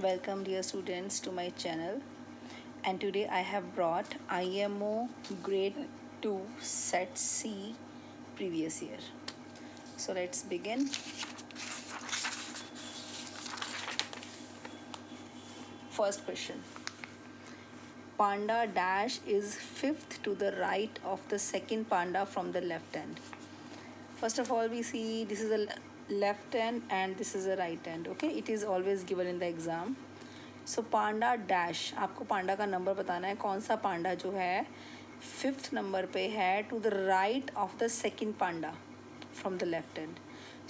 Welcome dear students to my channel, and today I have brought IMO grade 2 set C previous year. So let's begin. First question. Panda dash is fifth to the right of the second panda from the left hand. First of all, we see this is a left hand and this is a right hand. Okay, it is always given in the exam. So Panda dash, आपको पांडा का number बताना है, कौन सा पांडा जो है fifth number पे है to the right of the second panda from the left hand.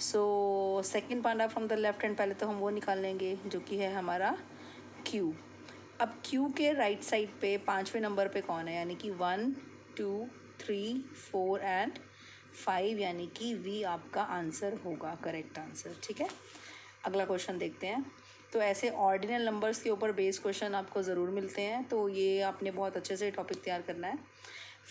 So second panda from the left hand पहले तो हम वो निकाल लेंगे जो कि है हमारा क्यू. अब क्यू के राइट साइड पे पाँचवें नंबर पे कौन है, यानी कि 1 2 3 4 एंड 5, यानी कि वी आपका आंसर होगा, करेक्ट आंसर. ठीक है, अगला क्वेश्चन देखते हैं. तो ऐसे ऑर्डिनल नंबर्स के ऊपर बेस्ड क्वेश्चन आपको ज़रूर मिलते हैं, तो ये आपने बहुत अच्छे से टॉपिक तैयार करना है.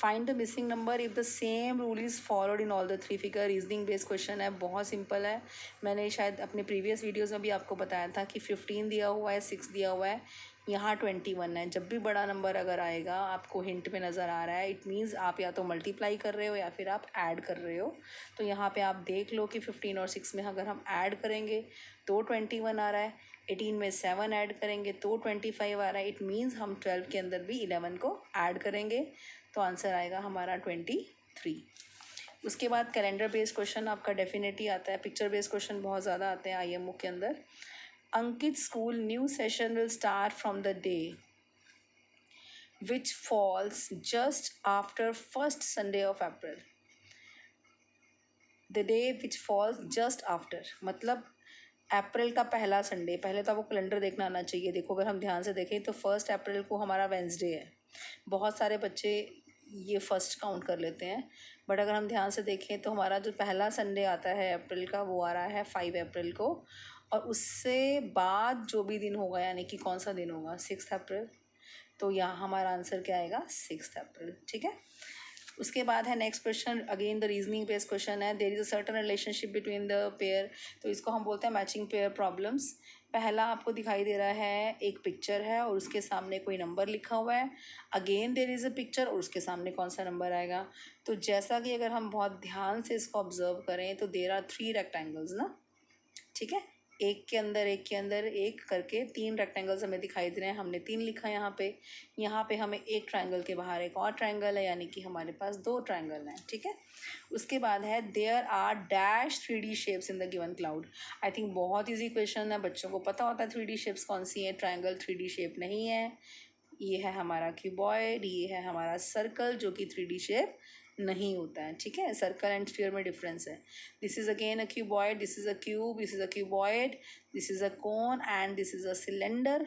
Find the missing number if the same rule is followed in all the three figure. Reasoning based question है, बहुत सिंपल है. मैंने शायद अपने प्रीवियस वीडियोज़ में भी आपको बताया था कि 15 दिया हुआ है, 6 दिया हुआ है, यहाँ 21 है. जब भी बड़ा नंबर अगर आएगा आपको हिंट में नज़र आ रहा है, इट मीन्स आप या तो मल्टीप्लाई कर रहे हो या फिर आप ऐड कर रहे हो. तो यहाँ पे आप देख लो कि 15 और 6 में अगर हम ऐड करेंगे तो 21 आ रहा है, 18 में 7 ऐड करेंगे तो 25 आ रहा है. इट मीन्स हम 12 के अंदर भी 11 को ऐड करेंगे, तो आंसर आएगा हमारा 23. उसके बाद कैलेंडर बेस्ड क्वेश्चन आपका डेफिनेटली आता है. पिक्चर बेस्ड क्वेश्चन बहुत ज़्यादा आते हैं IMO के अंदर. Ankit school new session will start from the day which falls just after first Sunday of April. The day which falls just after मतलब अप्रैल का पहला संडे. पहले तो आपको कैलेंडर देखना आना चाहिए. देखो, अगर हम ध्यान से देखें तो 1 अप्रैल को हमारा वेंसडे है. बहुत सारे बच्चे ये फर्स्ट काउंट कर लेते हैं, बट अगर हम ध्यान से देखें तो हमारा जो पहला संडे आता है अप्रैल का वो आ रहा है 5 अप्रैल को, और उससे बाद जो भी दिन होगा, यानी कि कौन सा दिन होगा, 6 अप्रैल. तो यहाँ हमारा आंसर क्या आएगा, 6 अप्रैल. ठीक है, उसके बाद है next question, again the reasoning based question है. There is a certain relationship between the pair. तो इसको हम बोलते हैं मैचिंग पेयर प्रॉब्लम्स. पहला आपको दिखाई दे रहा है, एक पिक्चर है और उसके सामने कोई नंबर लिखा हुआ है. Again there is a picture और उसके सामने कौन सा नंबर आएगा. तो जैसा कि अगर हम बहुत ध्यान से इसको ऑब्जर्व करें तो देयर आर 3 रेक्टेंगल्स ना. ठीक है, एक के अंदर एक के अंदर एक करके 3 रेक्टेंगल्स हमें दिखाई दे रहे हैं. हमने 3 लिखा है यहाँ पे. यहाँ पे हमें एक ट्रायंगल के बाहर एक और ट्रायंगल है, यानी कि हमारे पास 2 ट्रायंगल हैं. ठीक है, उसके बाद है there are dash 3D shapes in the given cloud. I think बहुत ईजी क्वेश्चन है, बच्चों को पता होता है 3D शेप्स कौन सी है. ट्रायंगल 3D शेप नहीं है. ये है हमारा क्यूबॉइड, ये है हमारा सर्कल जो कि 3D शेप नहीं होता है. ठीक है, सर्कल एंड स्फीयर में डिफरेंस है. This is again a cuboid, this is a cube, this is a cuboid, this is a cone and this is a cylinder.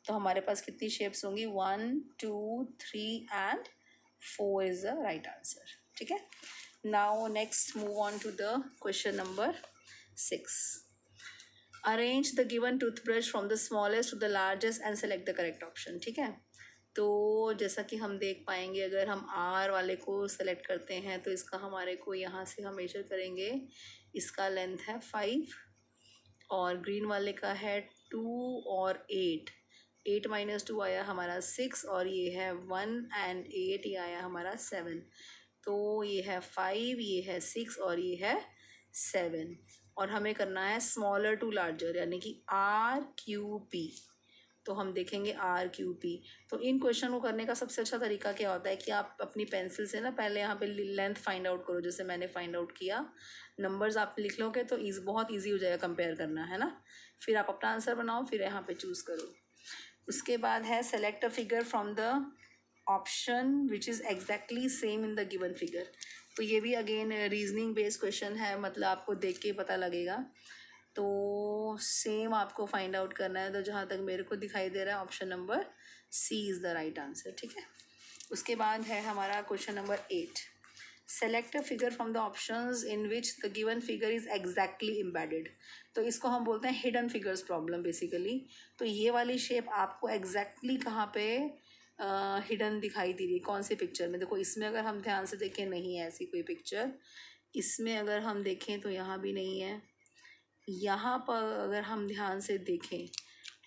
तो हमारे पास कितनी शेप्स होंगी, 1 2 3 and 4 is the right answer. ठीक है, now next move on to the question number 6. Arrange the given toothbrush from the smallest to the largest and select the correct option. ठीक है, तो जैसा कि हम देख पाएंगे, अगर हम R वाले को सेलेक्ट करते हैं तो इसका हमारे को यहाँ से हम मेजर करेंगे, इसका लेंथ है 5 और ग्रीन वाले का है 2 और 8. 8 - 2 आया हमारा 6 और ये है 1 एंड 8 ये आया हमारा 7. तो ये है 5, ये है 6 और ये है 7. और हमें करना है स्मॉलर टू लार्जर, यानी कि RQP. तो हम देखेंगे RQP. तो इन क्वेश्चन को करने का सबसे अच्छा तरीका क्या होता है कि आप अपनी पेंसिल से ना पहले यहाँ पे लेंथ फाइंड आउट करो, जैसे मैंने फाइंड आउट किया. नंबर्स आप लिख लोगे तो बहुत ईजी हो जाएगा कंपेयर करना, है ना. फिर आप अपना आंसर बनाओ, फिर यहाँ पे चूज़ करो. उसके बाद है select a figure from the option which is exactly same in the given figure. तो ये भी अगेन रीजनिंग बेस्ड क्वेश्चन है, मतलब आपको देख के पता लगेगा. तो सेम आपको फाइंड आउट करना है. तो जहाँ तक मेरे को दिखाई दे रहा है option number C is the right answer. ठीक है, उसके बाद है हमारा question number 8. Select a figure from the options in which the given figure is exactly embedded. तो इसको हम बोलते हैं हिडन फिगर्स प्रॉब्लम बेसिकली. तो ये वाली शेप आपको एग्जैक्टली कहाँ पे हिडन दिखाई दे रही है, कौन सी पिक्चर में. देखो, इसमें अगर हम ध्यान से देखें नहीं है ऐसी कोई पिक्चर. इसमें अगर हम देखें तो यहाँ भी नहीं है. यहाँ पर अगर हम ध्यान से देखें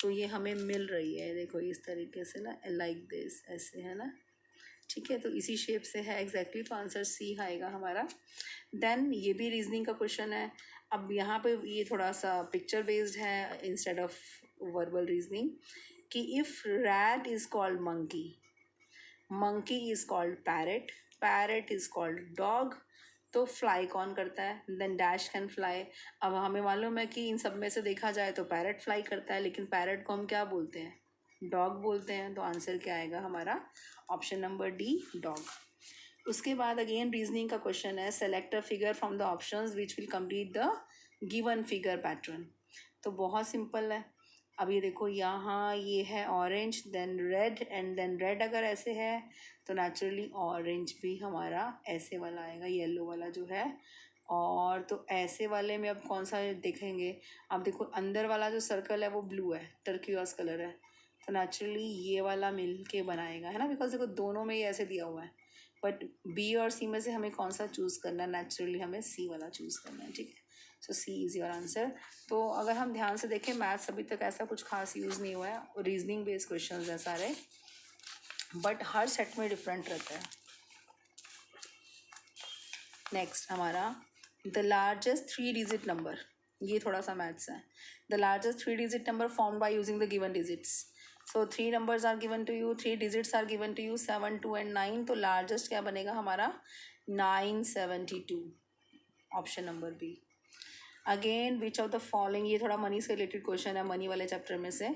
तो ये हमें मिल रही है, देखो इस तरीके से ना, लाइक दिस, ऐसे है ना, ठीक है। तो इसी शेप से है एग्जैक्टली, तो आंसर सी आएगा हमारा। देन ये भी रीजनिंग का क्वेश्चन है। अब यहाँ पे ये थोड़ा सा पिक्चर बेस्ड है इंस्टेड ऑफ वर्बल रीजनिंग, कि if rat is called monkey, monkey is called parrot, parrot is called dog, तो फ्लाई कौन करता है? Then dash can fly. अब हमें मालूम है कि इन सब में से देखा जाए तो पैरेट फ्लाई करता है, लेकिन पैरेट को हम क्या बोलते हैं? डॉग बोलते हैं। तो आंसर क्या आएगा हमारा? Option number D, dog. उसके बाद अगेन रीजनिंग का क्वेश्चन है, select a figure from the options which will complete the given figure pattern. तो बहुत सिंपल है। अब ये देखो, यहाँ ये है orange, then red, and then red अगर ऐसे है तो नेचुरली ऑरेंज भी हमारा ऐसे वाला आएगा, येलो वाला जो है। और तो ऐसे वाले में अब कौन सा देखेंगे? अब देखो अंदर वाला जो सर्कल है वो ब्लू है, टर्कियोस कलर है, तो नेचुरली ये वाला मिल के बनाएगा, है ना, बिकॉज देखो दोनों में ही ऐसे दिया हुआ है। बट बी और सी में से हमें कौन सा चूज़ करना है? नेचुरली हमें सी वाला चूज़ करना है, ठीक है। सो सी इज़ योर आंसर। तो अगर हम ध्यान से देखें, मैथ्स अभी तक ऐसा कुछ खास यूज़ नहीं हुआ है, रीजनिंग बेस्ड क्वेश्चन है सारे, बट हर सेट में डिफरेंट रहता है। नेक्स्ट हमारा द लार्जेस्ट 3 डिजिट नंबर, ये थोड़ा सा मैथ्स है। The largest 3 digit number form by using the given digits. So 3 numbers are given to you, 3 digits are given to you, 7, 2 and 9। तो largest क्या बनेगा हमारा? 972, option number B. Again which of the following, ये थोड़ा money से related question है, money वाले chapter में से।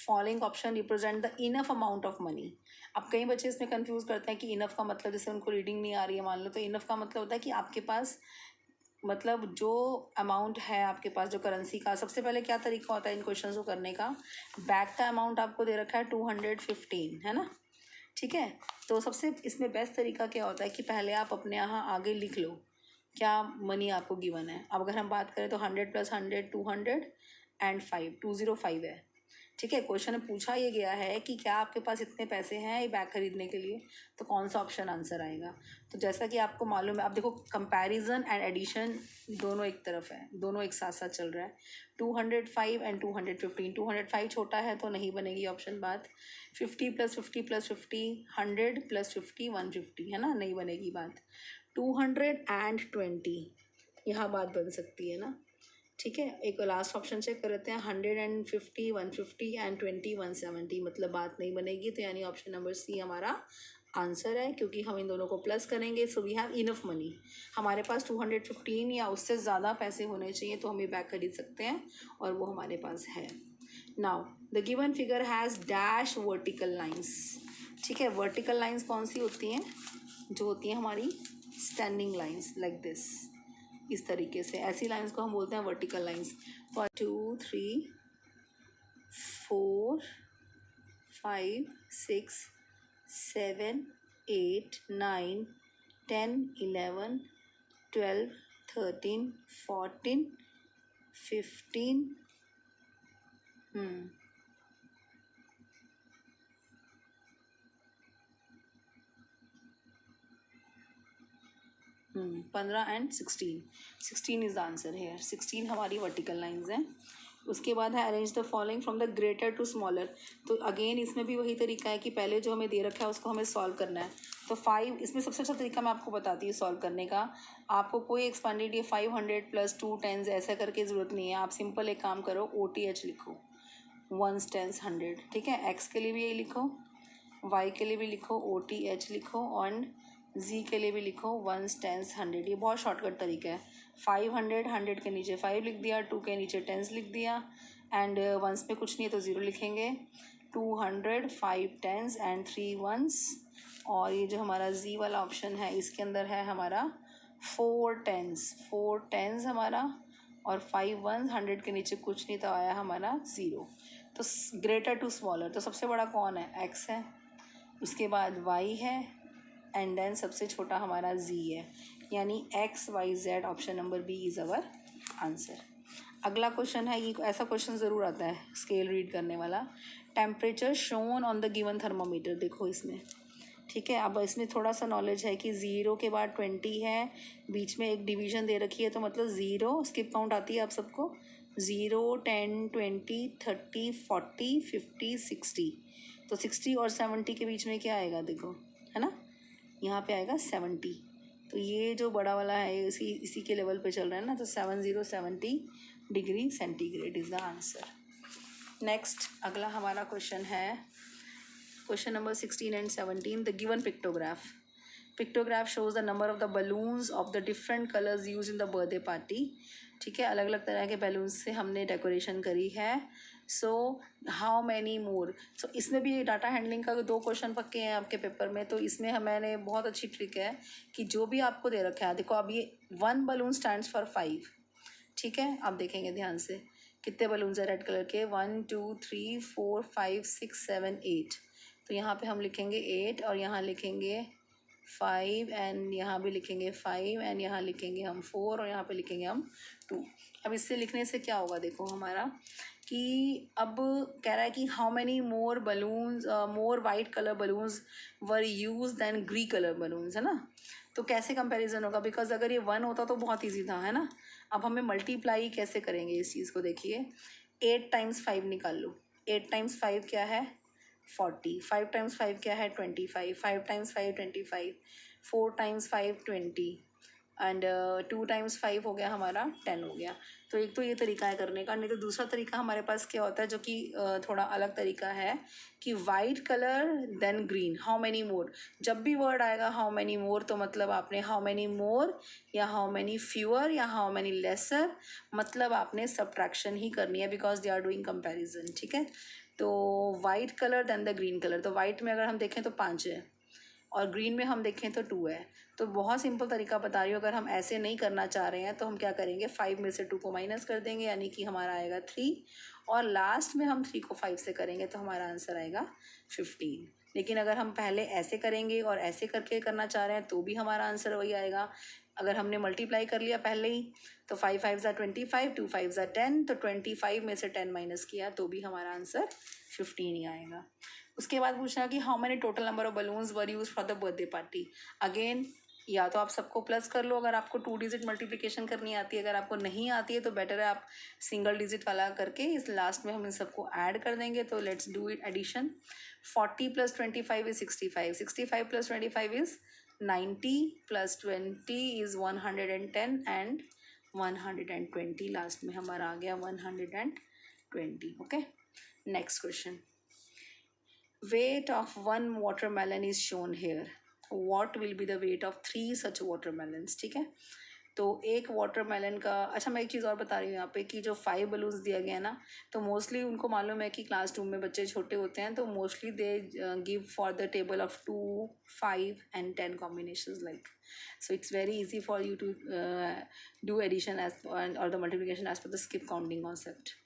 Following option represent the enough amount of money. अब कई बच्चे इसमें कंफ्यूज करते हैं कि इनफ का मतलब, जैसे उनको रीडिंग नहीं आ रही है मान लो, तो इनफ का मतलब होता है कि आपके पास, मतलब जो अमाउंट है आपके पास, जो करेंसी का, सबसे पहले क्या तरीका होता है इन क्वेश्चन को करने का? बैक का अमाउंट आपको दे रखा है 215, है ना, ठीक है। तो सबसे इसमें बेस्ट तरीका क्या होता है कि पहले आप अपने यहाँ आगे लिख लो क्या मनी आपको गिवन है। अब अगर हम बात करें तो 100 + 100 200 एंड 5 205 है, ठीक है। क्वेश्चन में पूछा ये गया है कि क्या आपके पास इतने पैसे हैं ये बैग खरीदने के लिए, तो कौन सा ऑप्शन आंसर आएगा? तो जैसा कि आपको मालूम है, आप देखो कंपैरिजन एंड एडिशन दोनों एक तरफ है, दोनों एक साथ साथ चल रहा है। 205 एंड 215, 205 छोटा है तो नहीं बनेगी ऑप्शन बात। 50 + 50 + 50 100 + 50 150, है ना, नहीं बनेगी बात। 220, यहाँ बात बन सकती है ना, ठीक है। एक लास्ट ऑप्शन चेक करते हैं, 150 150 एंड 20 170, मतलब बात नहीं बनेगी। तो यानी ऑप्शन नंबर सी हमारा आंसर है, क्योंकि हम इन दोनों को प्लस करेंगे। So we have enough money, हमारे पास 215 या उससे ज़्यादा पैसे होने चाहिए तो हम ये बैग खरीद सकते हैं, और वो हमारे पास है। Now the given figure has dash vertical lines, ठीक है। वर्टिकल लाइन्स कौन सी होती हैं? जो होती हैं हमारी स्टैंडिंग लाइन्स, लाइक दिस, इस तरीके से, ऐसी लाइंस को हम बोलते हैं vertical lines. 2 3 4 5 6 7 8 9 10 11 12 13 14 15 15 and 16 is the answer है। 16 हमारी वर्टिकल लाइंस हैं। उसके बाद है arrange the following from the greater to smaller. तो अगेन इसमें भी वही तरीका है कि पहले जो हमें दे रखा है उसको हमें सॉल्व करना है। तो 5, इसमें सबसे अच्छा तरीका मैं आपको बताती हूँ सॉल्व करने का। आपको कोई एक्सपेंडिड 500 + 2 10s ऐसा करके ज़रूरत नहीं है। आप सिंपल एक काम करो, OTH लिखो, 1s 10s 100, ठीक है। एक्स के लिए भी यही लिखो, वाई के लिए भी लिखो, OTH लिखो, और जी के लिए भी लिखो 1s 10s 100। ये बहुत शॉर्टकट तरीका है। 500, 100 के नीचे 5 लिख दिया, 2 के नीचे 10s लिख दिया, एंड 1s पे कुछ नहीं है तो 0 लिखेंगे। 200, 5 10s एंड 3 1s। और ये जो हमारा जी वाला ऑप्शन है इसके अंदर है हमारा 4 10s हमारा, और 5 1s, 100 के नीचे कुछ नहीं तो आया हमारा 0। तो ग्रेटर टू स्मॉलर, तो सबसे बड़ा कौन है? एक्स है, उसके बाद वाई है, एंड देन सबसे छोटा हमारा जी है, यानी XYZ, option number B is our answer. अगला क्वेश्चन है, ये ऐसा क्वेश्चन ज़रूर आता है स्केल रीड करने वाला। Temperature shown on the given thermometer, देखो इसमें, ठीक है। अब इसमें थोड़ा सा नॉलेज है कि 0 के बाद 20 है, बीच में एक डिवीज़न दे रखी है, तो मतलब 0 स्किप काउंट आती है आप सबको, 0, 10, 20, 30, 40, 50, 60। तो 60 और 70 के बीच में क्या आएगा देखो, है ना, यहाँ पे आएगा 70। तो ये जो बड़ा वाला है इसी इसी के लेवल पे चल रहा है ना, तो 70 degree centigrade is the answer. Next अगला हमारा क्वेश्चन है question number 16 and 17। The given pictograph pictograph shows the number of the balloons of the different colours use in the birthday party. ठीक है, अलग अलग तरह के बैलून्स से हमने डेकोरेशन करी है। सो हाउ मैनी मोर। सो इसमें भी डाटा हैंडलिंग का 2 क्वेश्चन पक्के हैं आपके पेपर में। तो इसमें मैंने बहुत अच्छी ट्रिक है कि जो भी आपको दे रखा है, देखो अब ये 1 बलून स्टैंड्स फॉर 5। ठीक है, आप देखेंगे ध्यान से कितने बलून्स है रेड कलर के, 1 2 3 4 5 6 7 8। तो यहाँ पे हम लिखेंगे 8 और यहाँ लिखेंगे 5 एंड यहाँ भी लिखेंगे 5 एंड यहाँ लिखेंगे हम 4 और यहाँ पे लिखेंगे हम 2। अब इससे लिखने से क्या होगा देखो हमारा कि अब कह रहा है कि how many more balloons more white colour balloons were use than green colour balloons, है ना। तो कैसे कंपैरिजन होगा, बिकॉज अगर ये 1 होता तो बहुत ईजी था, है ना। अब हमें मल्टीप्लाई कैसे करेंगे इस चीज़ को, देखिए 8 टाइम्स 5 निकाल लो। 8 टाइम्स 5 क्या है 40, 5 टाइम्स 5 क्या है 25, 5 टाइम्स 5 25, 4 टाइम्स 5 20 एंड 2 टाइम्स 5 हो गया हमारा 10 हो गया। तो एक तो ये तरीका है करने का, नहीं तो दूसरा तरीका हमारे पास क्या होता है जो कि थोड़ा अलग तरीका है कि white colour then green, how many more. जब भी वर्ड आएगा हाउ मैनी मोर तो मतलब आपने हाउ मैनी मोर या हाउ मैनी फ्यूअर या हाउ मैनी लेसर, मतलब आपने सब्ट्रैक्शन ही करनी है because they are doing comparison. ठीक है, तो white colour then the green colour. तो वाइट में अगर हम देखें तो 5 है और ग्रीन में हम देखें तो 2 है। तो बहुत सिंपल तरीका बता रही हूँ, अगर हम ऐसे नहीं करना चाह रहे हैं तो हम क्या करेंगे, 5 में से 2 को माइनस कर देंगे, यानी कि हमारा आएगा 3 और लास्ट में हम 3 को 5 से करेंगे तो हमारा आंसर आएगा 15। लेकिन अगर हम पहले ऐसे करेंगे और ऐसे करके करना चाह रहे हैं तो भी हमारा आंसर वही आएगा। अगर हमने मल्टीप्लाई कर लिया पहले ही तो 5 5 25, 2 5 10, तो 25 में से 10 माइनस किया तो भी हमारा आंसर 15 ही आएगा। उसके बाद पूछना कि how many total number of balloons were use for the birthday party. Again या तो आप सबको प्लस कर लो अगर आपको 2 डिजिट मल्टीप्लिकेशन करनी आती है, अगर आपको नहीं आती है तो बेटर है आप सिंगल डिजिट वाला करके इस लास्ट में हम इन सबको ऐड कर देंगे। तो let's do it addition. 40 + 25 is 65, 65 + 25 is 90 + 20 is 110 and 120 last में हमारा आ गया 120। Okay, next question. Weight of 1 watermelon is shown here. What will be the weight of 3 such watermelons? ठीक है, तो एक वाटरमेलन का, अच्छा मैं एक चीज़ और बता रही हूँ यहाँ पे कि जो 5 बलून्स दिया गया ना, तो मोस्टली उनको मालूम है कि क्लास 2 में बच्चे छोटे होते हैं तो mostly they give for the table of 2, 5 and 10 combinations like. So it's very easy for you to do addition as or the multiplication as per the skip counting concept.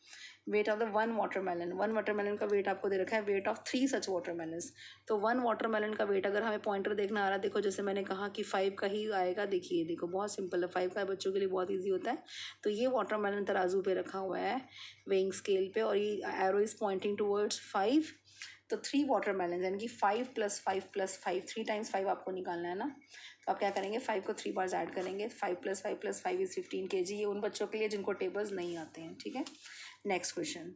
Weight of the 1 watermelon, 1 watermelon का wait आपको दे रखा है, weight of 3 such watermelons. तो 1 watermelon का wait अगर हमें pointer देखना आ रहा है, देखो जैसे मैंने कहा कि 5 का ही आएगा। देखिए देखो बहुत सिंपल है, 5 का बच्चों के लिए बहुत ईजी होता है। तो ये वाटरमेलन तराजू पे रखा हुआ है वेइंग स्केल पे और ये एरो इज पॉइंटिंग टूवर्ड्स 5। तो 3 वाटरमेलन यानी कि 5 + 5 + 5, 3 टाइम्स 5 आपको निकालना है ना। तो आप क्या करेंगे, 5 को 3 बार ऐड करेंगे, 5 + 5 + 5 इज 15 kg। ये उन बच्चों के लिए जिनको टेबल्स नहीं आते हैं। ठीक है, next question.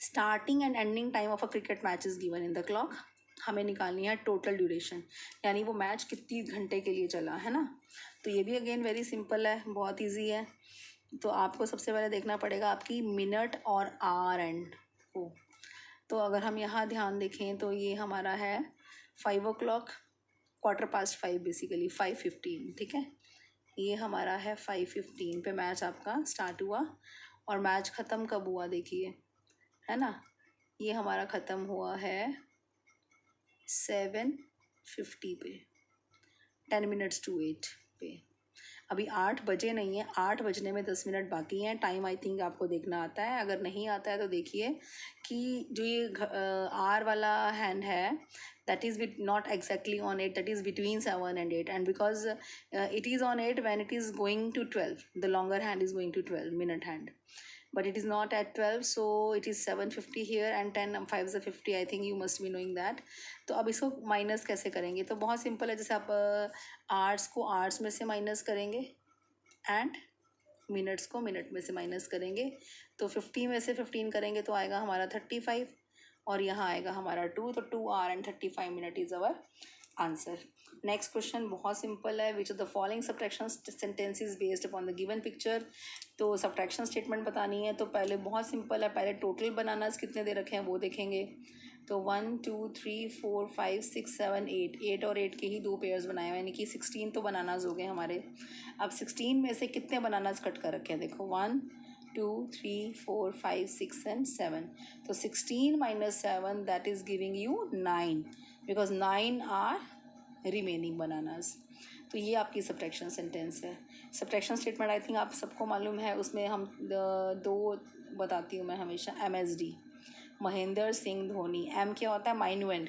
Starting and ending time of a cricket match is given in the clock. हमें निकालनी है टोटल ड्यूरेशन, यानी वो मैच कितनी घंटे के लिए चला, है ना। तो ये भी अगेन वेरी सिंपल है, बहुत इजी है। तो आपको सबसे पहले देखना पड़ेगा आपकी मिनट और आवर एंड को। तो अगर हम यहाँ ध्यान देखें तो ये हमारा है 5 o'clock, 5:15 बेसिकली 5:15। ठीक है, ये हमारा है 5:15 पे मैच आपका स्टार्ट हुआ और मैच ख़त्म कब हुआ देखिए, है ना। ये हमारा ख़त्म हुआ है 7:50 पे, 10 minutes to 8 पे। अभी 8 बजे नहीं है, 8 बजने में 10 मिनट बाकी हैं। टाइम आई थिंक आपको देखना आता है, अगर नहीं आता है तो देखिए कि जो ये आर वाला हैंड है that is not exactly on 8, that is between 7 and 8, and because it is on 8 when it is going to 12, the longer hand is going to 12 minute hand, but it is not at 12, so it is 7:50 here and 10 5 is 50, I think you must be knowing that. तो अब इसको minus कैसे करेंगे, तो बहुत simple है, जैसे आप आर्ट्स को आर्ट्स में से माइनस करेंगे एंड मिनट्स को मिनट में से माइनस करेंगे तो 50 में से 15 करेंगे तो आएगा हमारा 35 और यहाँ आएगा हमारा 2, तो 2 our and 35 minute is our answer. Next question बहुत सिंपल है, विच of the following subtraction sentence is based upon the given picture. तो सब्ट्रैक्शन स्टेटमेंट बतानी है तो पहले बहुत सिंपल है, पहले टोटल बनानास कितने दे रखे हैं वो देखेंगे। तो 1 2 3 4 5 6 7 8 और 8 के ही 2 पेयर्स बनाए हुए, यानी कि 16 तो बनानास हो गए हमारे। अब 16 में से कितने बनानास कट कर रखे हैं, देखो 1 2 3 4 5 6 एंड 7। तो 16 minus 7 that is giving you 9, because 9 are remaining bananas. तो ये आपकी सब्ट्रैक्शन सेंटेंस है। सब्ट्रैक्शन स्टेटमेंट आई थिंक आप सबको मालूम है, उसमें हम दो बताती हूँ मैं हमेशा। MSD, महेंद्र सिंह धोनी। M क्या होता है, minuend,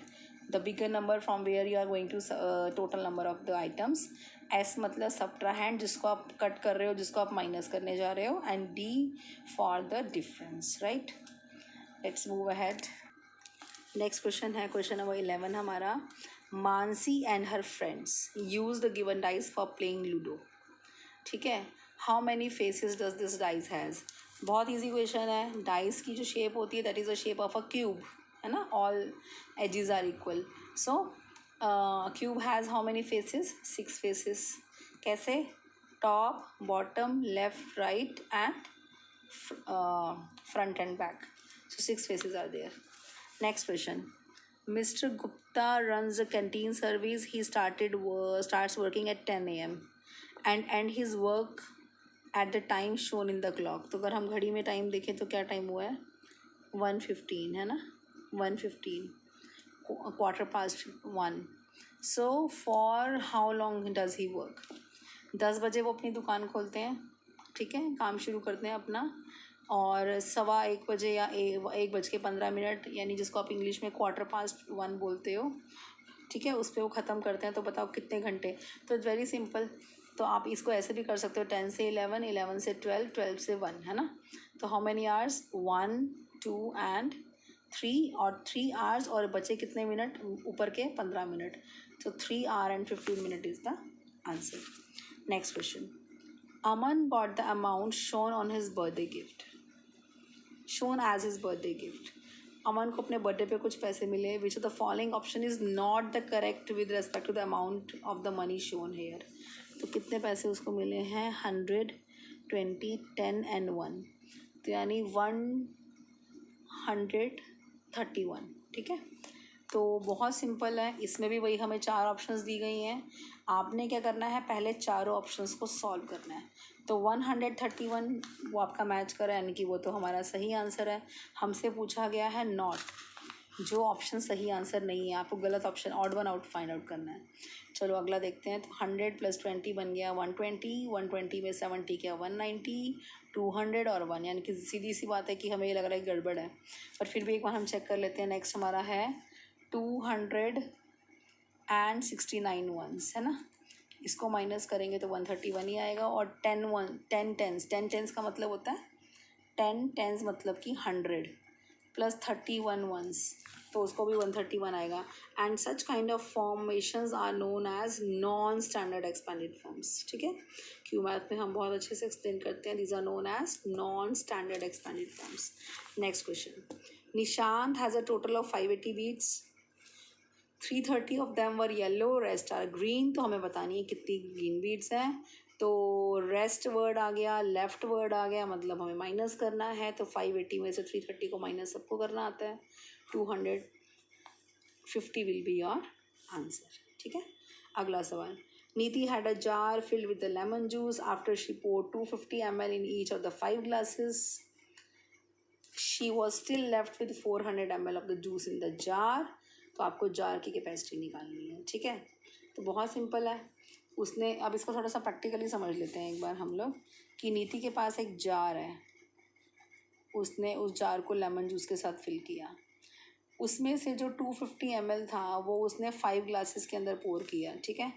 the bigger number from where you are going to total number of the items. S मतलब सब्ट्राहैंड, जिसको आप कट कर रहे हो, जिसको आप माइनस करने जा रहे हो। And D for the difference, right. Let's move ahead. Next question है क्वेश्चन नंबर 11 हमारा। Mansi and her friends use the given dice for playing ludo. ठीक है, how many faces does this dice has. बहुत easy question है। Dice की जो shape होती है that is a shape of a cube, है ना, all edges are equal. So cube has how many faces, 6 faces. कैसे, top bottom left right and front and back, so 6 faces are there. Next question. Mr. Gupta runs a canteen service. He starts working at 10 a.m. and his work at the time shown in the clock. तो अगर हम घड़ी में time देखें तो क्या time हुआ है, 1:15 है ना, 1:15, (1:15). So for how long does he work? 10 बजे वो अपनी दुकान खोलते हैं, ठीक है, काम शुरू करते हैं अपना, और 1:15 बजे या 1:15, यानी जिसको आप इंग्लिश में 1:15 बोलते हो, ठीक है, उस पर वो ख़त्म करते हैं। तो बताओ कितने घंटे। तो इट्स वेरी सिंपल, तो आप इसको ऐसे भी कर सकते हो, 10 से 11, 11 से 12, 12 से 1, है ना। तो हाउ मैनी आवर्स, 1 2 एंड 3, और 3 आवर्स और बचे कितने मिनट, ऊपर के 15 मिनट। तो 3 our and 15 minute is the answer. Next question. Aman got the amount shown on his birthday gift, shown as his birthday gift. Aman को अपने बर्थडे पे कुछ पैसे मिले। Which of the following option is not the correct with respect to the amount of the money shown here. तो कितने पैसे उसको मिले हैं, 100, 20, 10 एंड 1, तो यानी 131, ठीक है। तो बहुत सिंपल है, इसमें भी वही हमें 4 ऑप्शंस दी गई हैं। आपने क्या करना है, पहले चारों ऑप्शंस को सॉल्व करना है। तो 131 वो आपका मैच करा, यानी कि वो तो हमारा सही आंसर है। हमसे पूछा गया है नॉट, जो ऑप्शन सही आंसर नहीं है, आपको गलत option odd one out find out करना है। चलो अगला देखते हैं। तो 100 + 20 बन गया 120, 120 में 70 क्या 190, 200 और 1, यानी कि सीधी सी बात है कि हमें ये लग रहा है गड़बड़ है, पर फिर भी एक बार हम चेक कर लेते हैं। नेक्स्ट हमारा है 269 वंस, है ना, इसको माइनस करेंगे तो 131 ही आएगा। और 10 टेंस का मतलब होता है 10 टेंस मतलब कि 100 + 31 वंस, तो उसको भी 131 आएगा। And such kind of formations are known as non standard expanded forms, ठीक है। क्यू मैथ में हम बहुत अच्छे से एक्सप्लेन करते हैं, these are known as non standard expanded forms. Next question. Nishant has a total of 580 beads, 330 of them were yellow, rest are green. तो हमें बतानी है कितनी ग्रीन बीड्स हैं। तो रेस्ट वर्ड आ गया, लेफ्ट वर्ड आ गया, मतलब हमें माइनस करना है। तो 580 में से 330 को माइनस सबको करना आता है, 250 विल बी योर आंसर, ठीक है। अगला सवाल। नीति had a jar filled with the lemon juice after she poured 250 ml in each of the 5 glasses. She was still left with 400 ml of the juice in the jar. तो आपको jar की capacity निकालनी है, ठीक है। तो बहुत simple है। उसने, अब इसको थोड़ा सा प्रैक्टिकली समझ लेते हैं एक बार हम लोग, कि नीति के पास एक जार है, उसने उस जार को लेमन जूस के साथ फिल किया, उसमें से जो 250 ml था वो उसने 5 ग्लासेस के अंदर पोर किया, ठीक है।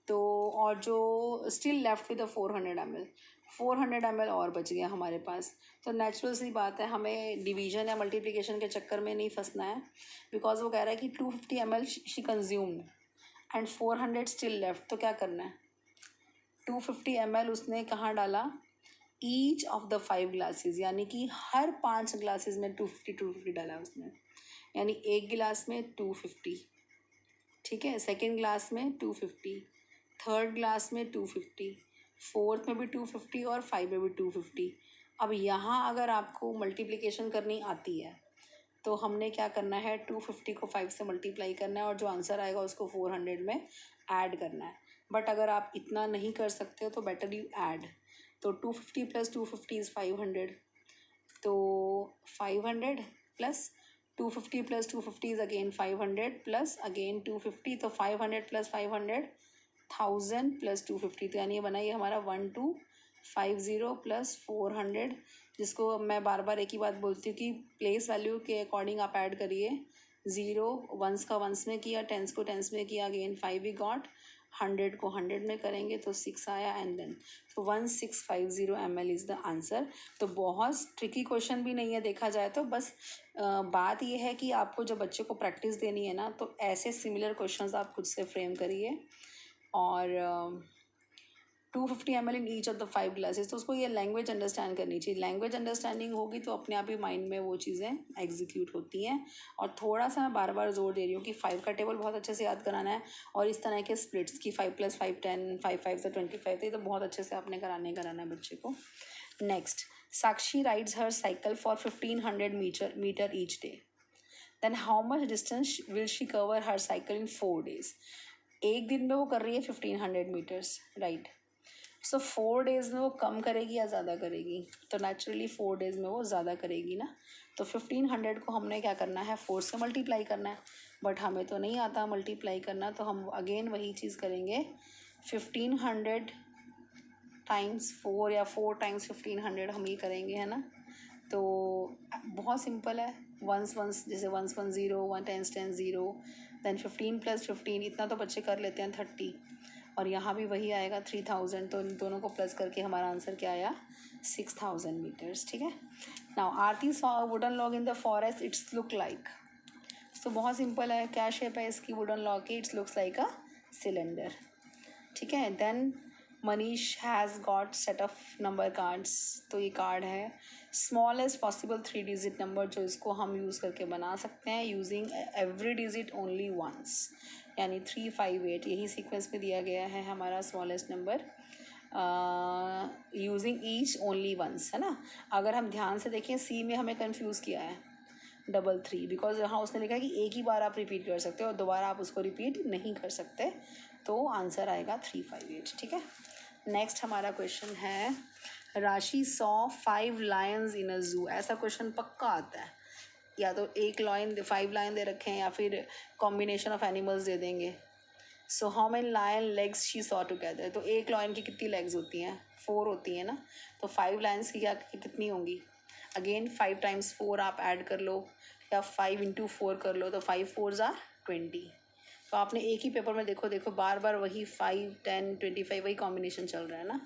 तो और जो स्टिल लेफ्ट विद 400 ml और बच गया हमारे पास। तो नेचुरल सी बात है, हमें डिवीजन या मल्टीप्लिकेशन के चक्कर में नहीं फंसना है, बिकॉज वो कह रहा है कि 250 ml she consumed and 400 still left. तो क्या करना है, 250 ml उसने कहाँ डाला, ईच ऑफ द 5 ग्लासेस, यानी कि हर 5 ग्लासेस में 250 डाला उसने, यानी एक गिलास में 250, ठीक है, सेकेंड ग्लास में 250, थर्ड ग्लास में 250, फोर्थ में भी 250 और 5 में भी 250। अब यहाँ अगर आपको मल्टीप्लिकेशन करनी आती है तो हमने क्या करना है, 250 को 5 से मल्टीप्लाई करना है और जो आंसर आएगा उसको 400 में ऐड करना है। बट अगर आप इतना नहीं कर सकते हो तो बेटर यू ऐड। तो 250 प्लस 250 इज़ 500, तो 500 plus 250 plus 250 is again 500 plus again 250, तो 500 प्लस 500 1000 प्लस 250, तो यानी ये बना ये हमारा 1250 प्लस 400, जिसको मैं बार बार एक ही बात बोलती हूँ कि प्लेस वैल्यू के अकॉर्डिंग आप ऐड करिए। 0 वंस का वंस में किया, टेंस को टेंस में किया, अगेन 5 वी गॉट, 100 को 100 में करेंगे तो 6 आया, एंड देन तो 1650 ml इज़ द आंसर। तो बहुत ट्रिकी क्वेश्चन भी नहीं है देखा जाए तो, बस बात यह है कि आपको जब बच्चे को प्रैक्टिस देनी है ना तो ऐसे सिमिलर क्वेश्चंस आप खुद से फ्रेम करिए। और 250 ml in each of the 5 glasses, तो उसको ये लैंग्वेज अंडरस्टैंड करनी चाहिए। लैंग्वेज अंडरस्टैंडिंग होगी तो अपने आप ही माइंड में वो चीज़ें एग्जीक्यूट होती हैं। और थोड़ा सा मैं बार बार जोर दे रही हूँ कि 5 का टेबल बहुत अच्छे से याद कराना है, और इस तरह के स्प्लिट्स की 5 + 5 10, 5 5 से 25, तो ये तो बहुत अच्छे से आपने कराना है बच्चे को। Next, Sakshi rides her cycle for 1500 metre each day, then how much distance will she cover her cycle in 4 days। एक दिन में वो कर रही है 1500 मीटर्स, राइट। सो 4 days में वो कम करेगी या ज़्यादा करेगी, तो नेचुरली 4 days में वो ज़्यादा करेगी ना। तो 1500 को हमने क्या करना है, 4 से मल्टीप्लाई करना है, बट हमें तो नहीं आता मल्टीप्लाई करना, तो हम अगेन वही चीज़ करेंगे, 1500 टाइम्स 4 या 4 टाइम्स 1500 हम ये करेंगे, है ना। तो बहुत सिंपल है, वंस वंस, जैसे 1 1 0, 1 10 10 0, देन 15 + 15, इतना तो बच्चे कर लेते हैं 30, और यहाँ भी वही आएगा 3000, तो इन दोनों को प्लस करके हमारा आंसर क्या आया, 6000 मीटर्स, ठीक है। Now Aarti saw wooden log in the forest, it's look like, तो बहुत सिंपल है, क्या शेप है इसकी वुडन लॉग की, it's looks like a cylinder, ठीक है। Then Manish has got set of number cards, तो ये कार्ड है, स्मॉलेस्ट पॉसिबल 3 डिजिट नंबर, जो इसको हम यूज़ करके बना सकते हैं using every digit only once, यानी 358, यही सीक्वेंस में दिया गया है हमारा smallest number, using each only once, है ना। अगर हम ध्यान से देखें, सी में हमें कंफ्यूज किया है 333, बिकॉज यहाँ उसने लिखा है कि एक ही बार आप रिपीट कर सकते हो और दोबारा आप उसको रिपीट नहीं कर सकते, तो आंसर आएगा 358, ठीक है। नेक्स्ट हमारा क्वेश्चन है, राशि सॉ 5 लायंस इन अ जू, ऐसा क्वेश्चन पक्का आता है, या तो एक लायन 5 लायन दे रखे हैं या फिर कॉम्बिनेशन ऑफ एनिमल्स दे देंगे। So how many lion legs she saw together, तो एक लायन की कितनी लेग्स होती हैं, 4 होती हैं ना, तो 5 लायंस की क्या कितनी होंगी, अगेन 5 टाइम्स 4 आप ऐड कर लो या 5 × 4 कर लो, तो 5 4s are 20। तो आपने एक ही पेपर में देखो बार बार वही 5 10 25 वही कॉम्बिनेशन चल रहा है ना।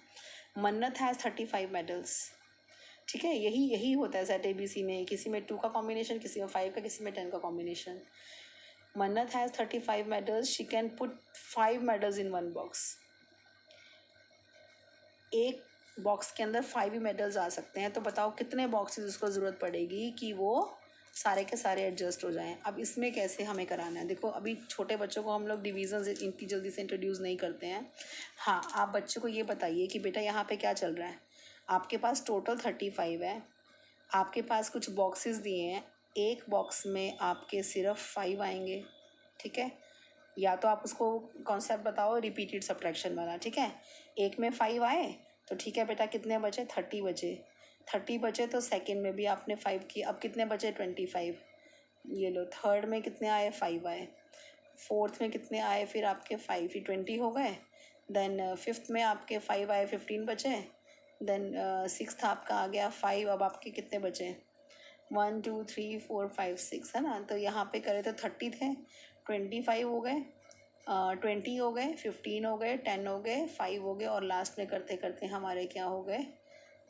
मन्नत हैज़ 35 मेडल्स, ठीक है, यही होता है सेट ABC में, किसी में 2 का कॉम्बिनेशन, किसी में 5 का, किसी में 10 का कॉम्बिनेशन। मन्नत has 35 medals, she can put 5 medals in 1 box, एक बॉक्स के अंदर 5 ही मेडल्स आ सकते हैं, तो बताओ कितने बॉक्सेस उसको ज़रूरत पड़ेगी कि वो सारे के सारे एडजस्ट हो जाएं। अब इसमें कैसे हमें कराना है, देखो अभी छोटे बच्चों को हम लोग डिवीज़न इतनी जल्दी से इंट्रोड्यूस नहीं करते हैं। हाँ, आप बच्चे को ये बताइए कि बेटा यहाँ पे क्या चल रहा है, आपके पास टोटल 35 है, आपके पास कुछ बॉक्सेस दिए हैं, एक बॉक्स में आपके सिर्फ 5 आएंगे, ठीक है। या तो आप उसको कॉन्सेप्ट बताओ रिपीटेड सब्ट्रैक्शन वाला, ठीक है, एक में 5 आए तो ठीक है बेटा, कितने बचे, 30 बचे, तो सेकंड में भी आपने 5 की, अब कितने बचे, 25, ये लो, थर्ड में कितने आए, 5 आए, फोर्थ में कितने आए फिर आपके 5 ही 20 हो गए, देन फिफ्थ में आपके 5 आए, 15 बचे, देन सिक्स्थ आपका आ गया 5, अब आपके कितने बचे, 1 2 3 4 5 6, है ना। तो यहाँ पे करें तो 30 थे, 25 हो गए, 20 हो गए, 15 हो गए, 10 हो गए, 5 हो गए, और लास्ट में करते करते हमारे क्या हो गए,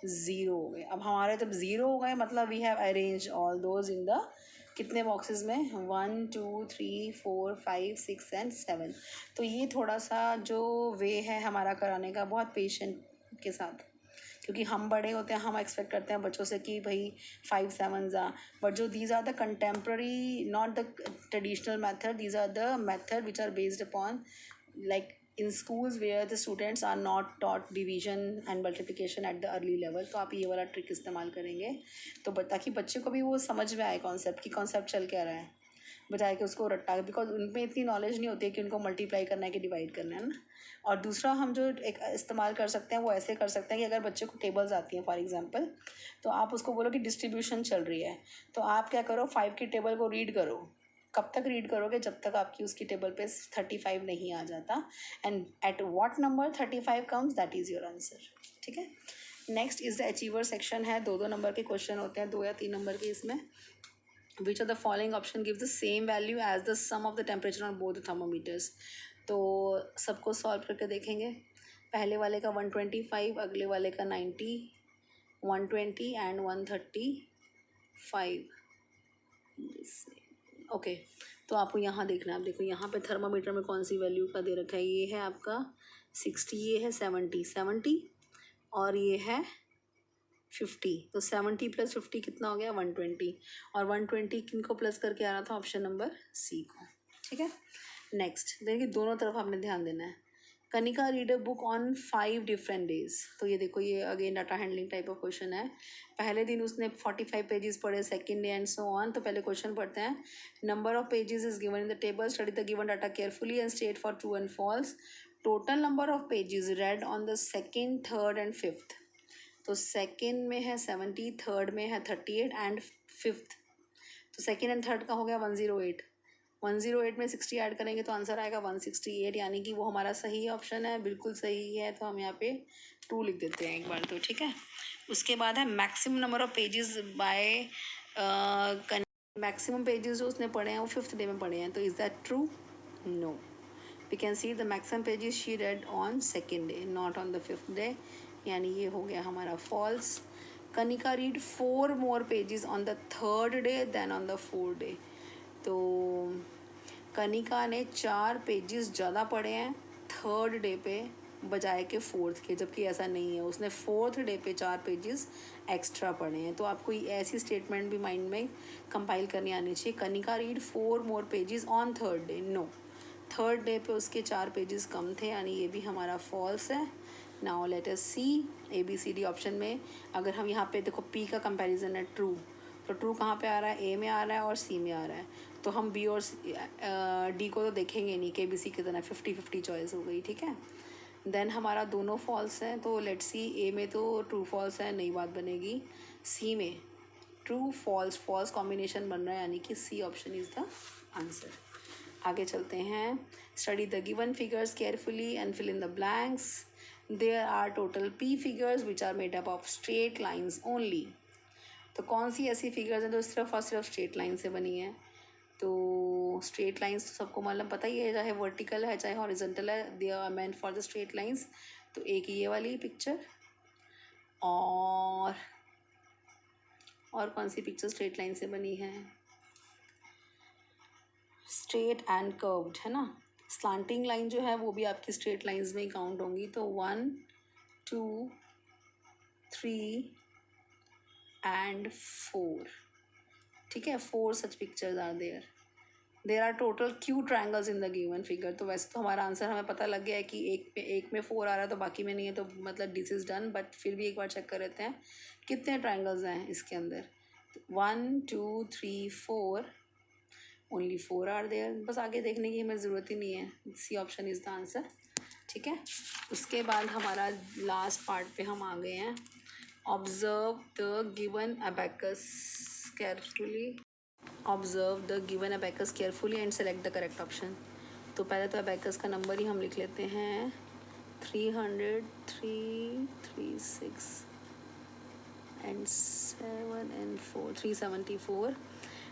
0 हो गए। अब हमारे जब 0 हो गए मतलब we have arrange all those in the कितने बॉक्सेस में, 1 2 3 4 5 6 एंड 7। तो ये थोड़ा सा जो वे है हमारा कराने का, बहुत पेशेंट के साथ, क्योंकि हम बड़े होते हैं, हम एक्सपेक्ट करते हैं बच्चों से कि भाई 5 7 आ, बट जो these are the contemporary, not the traditional method, these are the method which are based upon like in schools where the students are not taught division and multiplication at the early level. तो आप ये वाला trick इस्तेमाल करेंगे तो ताकि बच्चे को भी वो समझ में आए कॉन्सेप्ट की कॉन्सेप्ट चल क्या रहा है, बजाय कि उसको रट्टा, बिकॉज उनमें इतनी नॉलेज नहीं होती है कि उनको मल्टीप्लाई करना है कि डिवाइड करना है ना। और दूसरा हम जो एक इस्तेमाल कर सकते हैं वो ऐसे कर सकते हैं कि अगर बच्चे को टेबल्स आती हैं फॉर एग्जांपल, तो आप उसको बोलो कि डिस्ट्रीब्यूशन चल रही है, तो आप क्या करो 5 की टेबल को रीड करो। कब तक रीड करोगे? जब तक आपकी उसकी टेबल पे 35 नहीं आ जाता, and at what number 35 comes, that is your answer. ठीक है, next is the achiever section है। 2 नंबर के क्वेश्चन होते हैं, 2 या 3 नंबर के इसमें। Which of the following option gives the same value as the sum of the temperature on both the thermometers. तो सबको सॉल्व करके देखेंगे। पहले वाले का 125, अगले वाले का 90, 120 एंड 135। ओके, तो आपको यहाँ देखना है। आप देखो यहाँ पे थर्मामीटर में कौन सी वैल्यू का दे रखा है। ये है आपका 60, ये है 70 और ये है 50। तो 70 + 50 कितना हो गया? 120। और 120 किन को प्लस करके आ रहा था? ऑप्शन नंबर सी को। ठीक है, नेक्स्ट देखिए, दोनों तरफ आपने ध्यान देना है। Kanika read a book on 5 different days. तो ये देखो, ये again data handling type of question है। पहले दिन उसने 45 पेजेस पढ़े, second day and so on. तो पहले क्वेश्चन पढ़ते हैं। Number of pages is given in the table, study the given data carefully and state for true and false. Total number of pages read on the second, third and fifth. तो second में है 70, third में है 38 and fifth, तो second and third का हो गया 108। 108 में 60 ऐड करेंगे तो आंसर आएगा 168, यानी कि वो हमारा सही ऑप्शन है, बिल्कुल सही है। तो हम यहाँ पे 2 लिख देते हैं एक बार तो। ठीक है, उसके बाद है maximum number of pages by maximum pages जो उसने पढ़े हैं वो 5th डे में पढ़े हैं। तो is that true? No. We can see the maximum pages she read on second day, not on the 5th day, यानी ये हो गया हमारा फॉल्स। Kanika read 4 more pages on the 3rd day then on the 4th day. तो कनिका ने 4 pages ज़्यादा पढ़े हैं 3rd डे पे बजाय के 4th के, जबकि ऐसा नहीं है, उसने 4th डे पे 4 पेजेस एक्स्ट्रा पढ़े हैं। तो आपको ऐसी स्टेटमेंट भी माइंड में कंपाइल करनी आनी चाहिए। Kanika read 4 more pages on 3rd day. No, 3rd day पे उसके 4 पेजेस कम थे, यानी ये भी हमारा फॉल्स है। नाउ लेट अस सी ABCD ऑप्शन में। अगर हम यहाँ पे देखो P का कंपैरिजन है ट्रू, तो ट्रू कहाँ पे आ रहा है? A में आ रहा है और C में आ रहा है। तो हम B और D को तो देखेंगे नहीं कि ABC कितना, 50-50 चॉइस हो गई। ठीक है, देन हमारा दोनों फॉल्स हैं, तो लेट्स सी। A में तो ट्रू फॉल्स है, नई बात बनेगी। C में ट्रू फॉल्स फॉल्स कॉम्बिनेशन बन रहा है, यानी कि C option is the answer. आगे चलते हैं। Study the given figures carefully and fill in the blanks. There are total P figures which are made up of straight lines only. तो कौन सी ऐसी फिगर्स हैं जो सिर्फ और सिर्फ स्ट्रेट लाइन से बनी है? तो स्ट्रेट लाइंस तो सबको मतलब पता ही है, चाहे वर्टिकल है चाहे हॉरिजॉन्टल है, they are meant for the straight lines. तो एक ये वाली पिक्चर, और कौन सी पिक्चर स्ट्रेट लाइन से बनी है? स्ट्रेट एंड कर्व्ड है ना। स्लांटिंग लाइन जो है वो भी आपकी स्ट्रेट लाइंस में ही काउंट होंगी। तो 1 2 3 एंड 4। ठीक है, 4 such pictures are there are total Q triangles in the given figure. तो वैसे तो हमारा आंसर हमें पता लग गया है कि एक में 4 आ रहा है तो बाकी में नहीं है, तो मतलब दिस इज़ डन। बट फिर भी एक बार चेक कर लेते हैं कितने ट्रायंगल्स हैं इसके अंदर। 1 2 3 4, ओनली 4 आर देयर। बस आगे देखने की हमें ज़रूरत ही नहीं है, C option is the answer. ठीक है, उसके बाद हमारा लास्ट पार्ट पे हम आ गए हैं। Observe the given abacus carefully. Observe the given abacus carefully and select the correct option. तो पहले तो अबैकस का नंबर ही हम लिख लेते हैं 336 एंड 7 एंड 4, 374।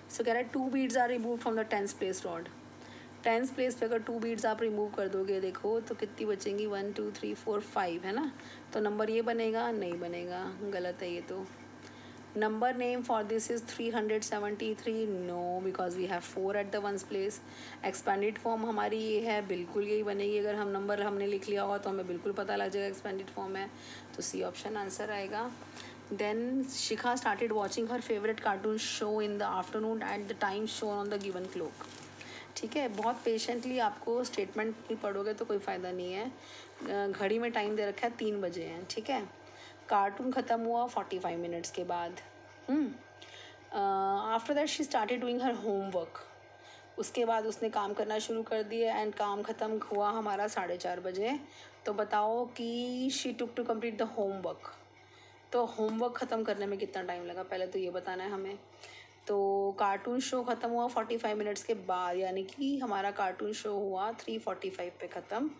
सो कह रहा है 2 beads are remove from the 10th place rod. 10th place पे अगर 2 बीड्स आप रिमूव कर दोगे, देखो तो कितनी बचेंगी? 1 2 3 4 5 है ना। तो नंबर ये बनेगा? नहीं बनेगा, गलत है ये तो। Number name for this is 373. No, because we have 4 at the ones place. Expanded form हमारी ये है, बिल्कुल यही बनेगी. अगर हम नंबर हमने लिख लिया होगा तो हमें बिल्कुल पता लग जाएगा एक्सपेंडेड फॉर्म है. तो सी ऑप्शन आंसर आएगा. Then Shikha started watching her favorite cartoon show in the afternoon at the time shown on the given clock. ठीक है, बहुत पेशेंटली आपको स्टेटमेंट नहीं पढ़ोगे तो कोई फ़ायदा नहीं है. घड़ी में टाइम दे रखा है 3 बजे हैं. ठीक है, कार्टून ख़त्म हुआ 45 मिनट्स के बाद. After that she started doing her homework. उसके बाद उसने काम करना शुरू कर दिया एंड काम ख़त्म हुआ हमारा 4:30 बजे. तो बताओ कि she took to complete the homework. तो होमवर्क ख़त्म करने में कितना टाइम लगा, पहले तो ये बताना है हमें. तो कार्टून शो ख़त्म हुआ 45 मिनट्स के बाद, यानी कि हमारा कार्टून शो हुआ 3:45 पे ख़त्म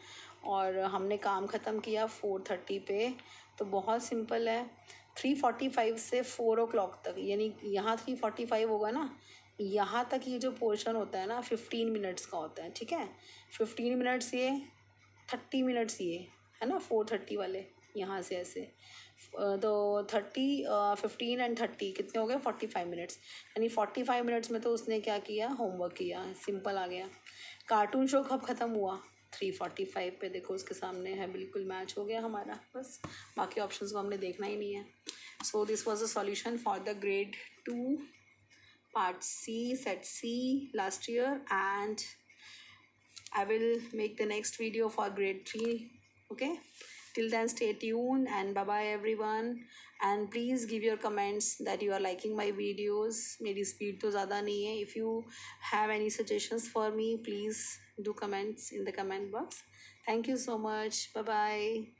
और हमने काम ख़त्म किया 4:30 पे. तो बहुत सिंपल है. 3:45 से 4 o'clock तक, यानी यहाँ 3:45 होगा ना, यहाँ तक ये जो पोर्शन होता है ना 15 मिनट्स का होता है. ठीक है, 15 मिनट्स ये, 30 मिनट्स ये है ना, 4:30 वाले यहाँ से ऐसे. तो 30, 15 एंड 30 कितने हो गए, 45 मिनट्स. यानी 45 मिनट्स में तो उसने क्या किया, होमवर्क किया. सिंपल आ गया. कार्टून शो कब ख़त्म हुआ, 3:45 पे. देखो उसके सामने है, बिल्कुल मैच हो गया हमारा. बस बाकी ऑप्शंस को हमने देखना ही नहीं है. So this was the solution for the grade 2 part C set C last year, and I will make the next video for grade 3. Okay, till then stay tuned and bye bye everyone. And please give your comments that you are liking my videos. मेरी speed तो ज़्यादा नहीं है. If you have any suggestions for me, please do comments in the comment box. Thank you so much. Bye bye.